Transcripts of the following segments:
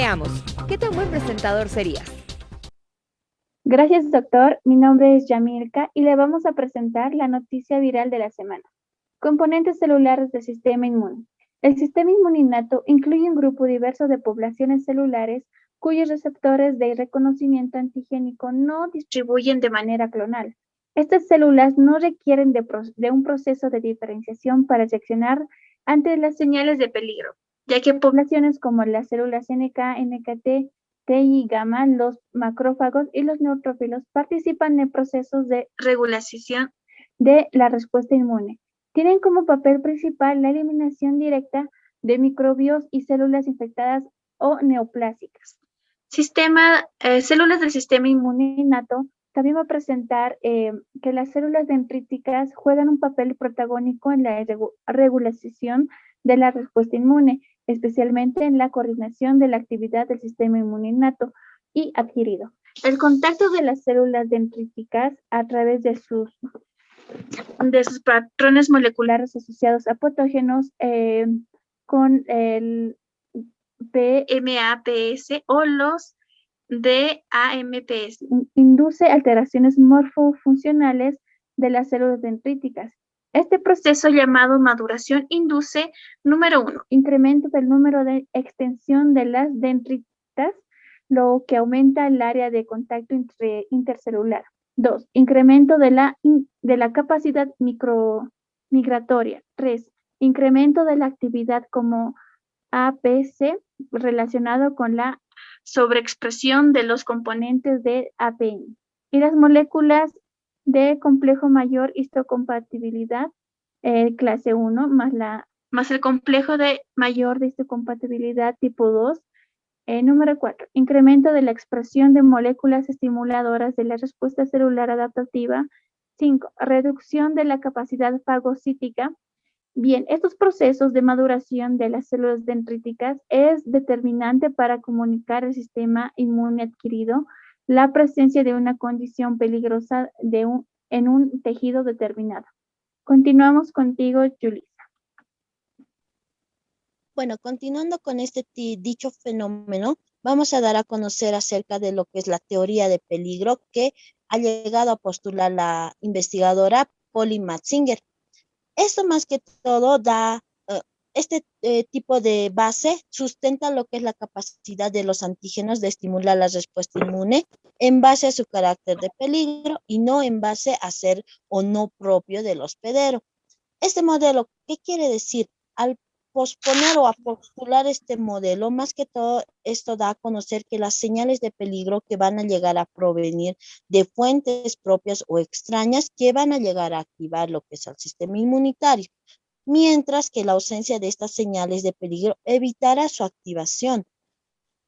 Veamos, ¿qué tan buen presentador serías? Gracias, doctor. Mi nombre es Yamilka y le vamos a presentar la noticia viral de la semana. Componentes celulares del sistema inmune. El sistema inmune innato incluye un grupo diverso de poblaciones celulares cuyos receptores de reconocimiento antigénico no distribuyen de manera clonal. Estas células no requieren de un proceso de diferenciación para reaccionar ante las señales de peligro, ya que poblaciones como las células NK, NKT, T y gamma, los macrófagos y los neutrófilos participan en procesos de regulación de la respuesta inmune. Tienen como papel principal la eliminación directa de microbios y células infectadas o neoplásicas. Células del sistema inmune innato también va a presentar que las células dendríticas juegan un papel protagónico en la regulación de la respuesta inmune, especialmente en la coordinación de la actividad del sistema inmune innato y adquirido. El contacto de las células dendríticas a través de sus patrones moleculares asociados a patógenos con el PMAPS o los DAMPS. Induce alteraciones morfofuncionales de las células dendríticas. Este proceso llamado maduración induce, número 1, incremento del número de extensión de las dendritas, lo que aumenta el área de contacto intercelular. 2, incremento de la capacidad migratoria. 3, incremento de la actividad como APC relacionado con la sobreexpresión de los componentes de APN. Y las moléculas de complejo mayor histocompatibilidad, clase 1, más el complejo de mayor de histocompatibilidad tipo 2. Número 4, incremento de la expresión de moléculas estimuladoras de la respuesta celular adaptativa. 5, reducción de la capacidad fagocítica. Bien, estos procesos de maduración de las células dendríticas es determinante para comunicar al sistema inmune adquirido la presencia de una condición peligrosa en un tejido determinado. Continuamos contigo, Julie. Bueno, continuando con este dicho fenómeno, vamos a dar a conocer acerca de lo que es la teoría de peligro que ha llegado a postular la investigadora Polly Matzinger. Esto más que todo este tipo de base sustenta lo que es la capacidad de los antígenos de estimular la respuesta inmune en base a su carácter de peligro y no en base a ser o no propio del hospedero. Este modelo, ¿qué quiere decir? Al posponer o a postular este modelo, más que todo esto da a conocer que las señales de peligro que van a llegar a provenir de fuentes propias o extrañas que van a llegar a activar lo que es el sistema inmunitario, mientras que la ausencia de estas señales de peligro evitará su activación.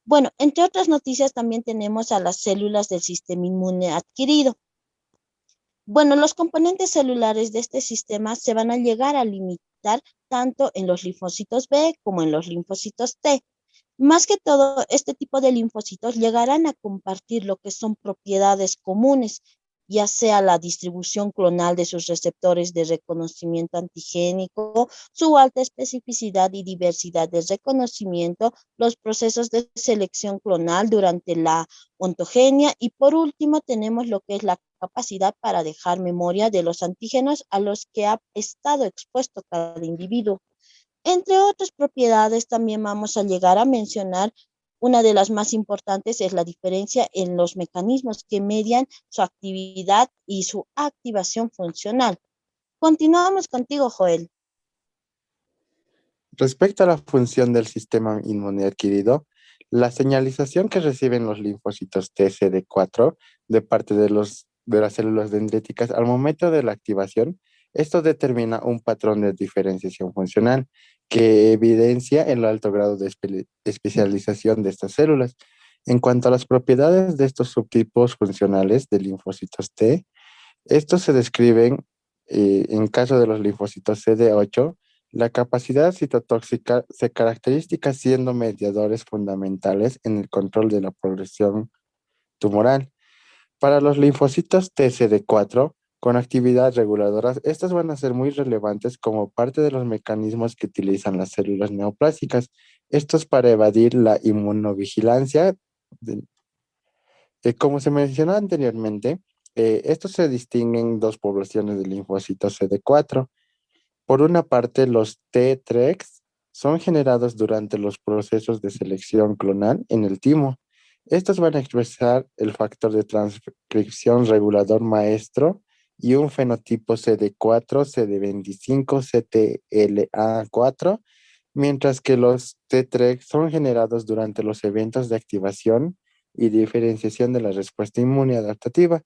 Bueno, entre otras noticias también tenemos a las células del sistema inmune adquirido. Bueno, los componentes celulares de este sistema se van a llegar a limitar tanto en los linfocitos B como en los linfocitos T. Más que todo, este tipo de linfocitos llegarán a compartir lo que son propiedades comunes, ya sea la distribución clonal de sus receptores de reconocimiento antigénico, su alta especificidad y diversidad de reconocimiento, los procesos de selección clonal durante la ontogenia y por último tenemos lo que es la capacidad para dejar memoria de los antígenos a los que ha estado expuesto cada individuo. Entre otras propiedades, también vamos a llegar a mencionar una de las más importantes es la diferencia en los mecanismos que median su actividad y su activación funcional. Continuamos contigo, Joel. Respecto a la función del sistema inmune adquirido, la señalización que reciben los linfocitos TCD4 de parte de las células dendríticas al momento de la activación, esto determina un patrón de diferenciación funcional que evidencia el alto grado de especialización de estas células. En cuanto a las propiedades de estos subtipos funcionales de linfocitos T, estos se describen en caso de los linfocitos CD8. La capacidad citotóxica se caracteriza siendo mediadores fundamentales en el control de la progresión tumoral. Para los linfocitos TCD4, con actividades reguladoras. Estas van a ser muy relevantes como parte de los mecanismos que utilizan las células neoplásicas. Esto es para evadir la inmunovigilancia. Como se mencionó anteriormente, estos se distinguen en dos poblaciones de linfocitos CD4. Por una parte, los Tregs son generados durante los procesos de selección clonal en el timo. Estos van a expresar el factor de transcripción regulador maestro y un fenotipo CD4, CD25, CTLA4, mientras que los Tregs son generados durante los eventos de activación y diferenciación de la respuesta inmune adaptativa.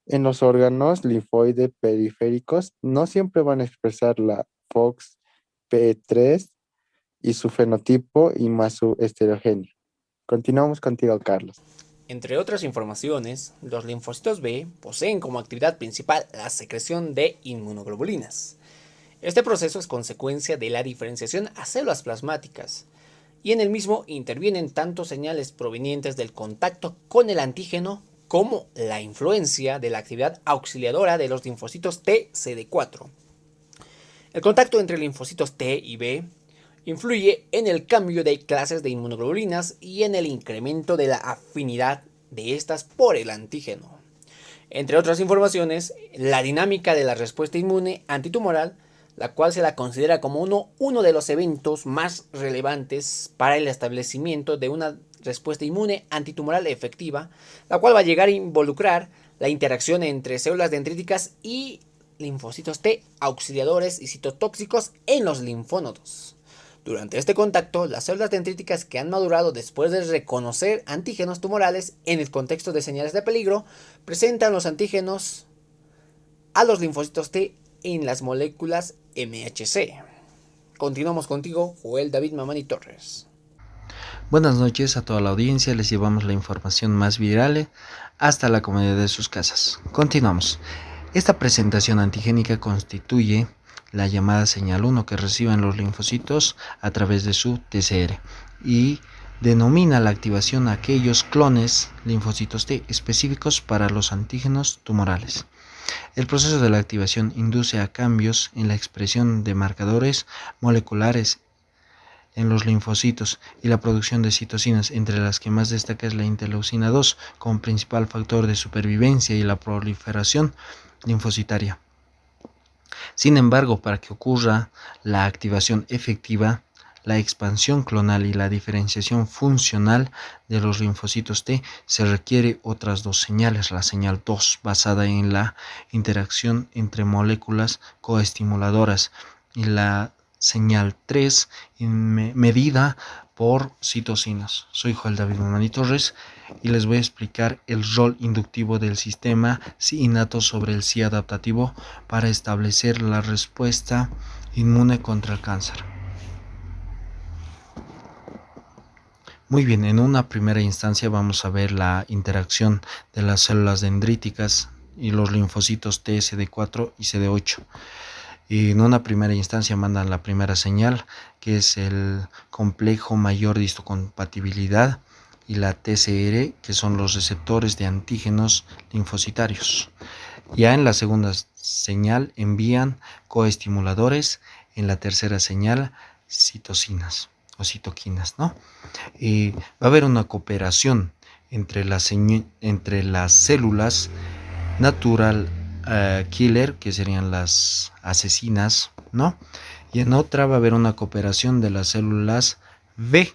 En los órganos linfoide periféricos no siempre van a expresar la FOXP3 y su fenotipo y más su estereogenia. Continuamos contigo, Carlos. Entre otras informaciones, los linfocitos B poseen como actividad principal la secreción de inmunoglobulinas. Este proceso es consecuencia de la diferenciación a células plasmáticas, y en el mismo intervienen tanto señales provenientes del contacto con el antígeno como la influencia de la actividad auxiliadora de los linfocitos T CD4. El contacto entre linfocitos T y B influye en el cambio de clases de inmunoglobulinas y en el incremento de la afinidad de estas por el antígeno. Entre otras informaciones, la dinámica de la respuesta inmune antitumoral, la cual se la considera como uno de los eventos más relevantes para el establecimiento de una respuesta inmune antitumoral efectiva, la cual va a llegar a involucrar la interacción entre células dendríticas y linfocitos T auxiliadores y citotóxicos en los linfónodos. Durante este contacto, las células dendríticas que han madurado después de reconocer antígenos tumorales en el contexto de señales de peligro, presentan los antígenos a los linfocitos T en las moléculas MHC. Continuamos contigo, Joel David Mamani Torres. Buenas noches a toda la audiencia, les llevamos la información más viral hasta la comodidad de sus casas. Continuamos. Esta presentación antigénica constituye la llamada señal 1 que reciben los linfocitos a través de su TCR y denomina la activación a aquellos clones linfocitos T específicos para los antígenos tumorales. El proceso de la activación induce a cambios en la expresión de marcadores moleculares en los linfocitos y la producción de citocinas, entre las que más destaca es la interleucina 2 como principal factor de supervivencia y la proliferación linfocitaria. Sin embargo, para que ocurra la activación efectiva, la expansión clonal y la diferenciación funcional de los linfocitos T, se requiere otras dos señales. La señal 2, basada en la interacción entre moléculas coestimuladoras, y la señal 3, medida por citocinas. Soy Joel David Mamani Torres y les voy a explicar el rol inductivo del sistema innato sobre el sí adaptativo para establecer la respuesta inmune contra el cáncer. Muy bien, en una primera instancia vamos a ver la interacción de las células dendríticas y los linfocitos T, CD4 y CD8. Y en una primera instancia mandan la primera señal, que es el complejo mayor de histocompatibilidad, y la TCR, que son los receptores de antígenos linfocitarios. Ya en la segunda señal envían coestimuladores, en la tercera señal citocinas o citoquinas, ¿no? Va a haber una cooperación entre las células natural killer, que serían las asesinas, ¿no? Y en otra va a haber una cooperación de las células B,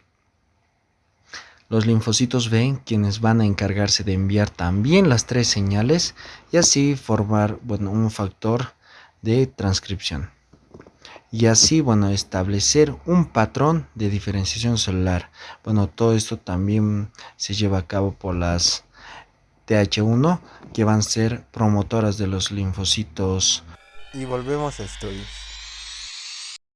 los linfocitos B, quienes van a encargarse de enviar también las tres señales y así formar, un factor de transcripción. Y así, establecer un patrón de diferenciación celular. Todo esto también se lleva a cabo por las TH1, que van a ser promotoras de los linfocitos. Y volvemos a estudios.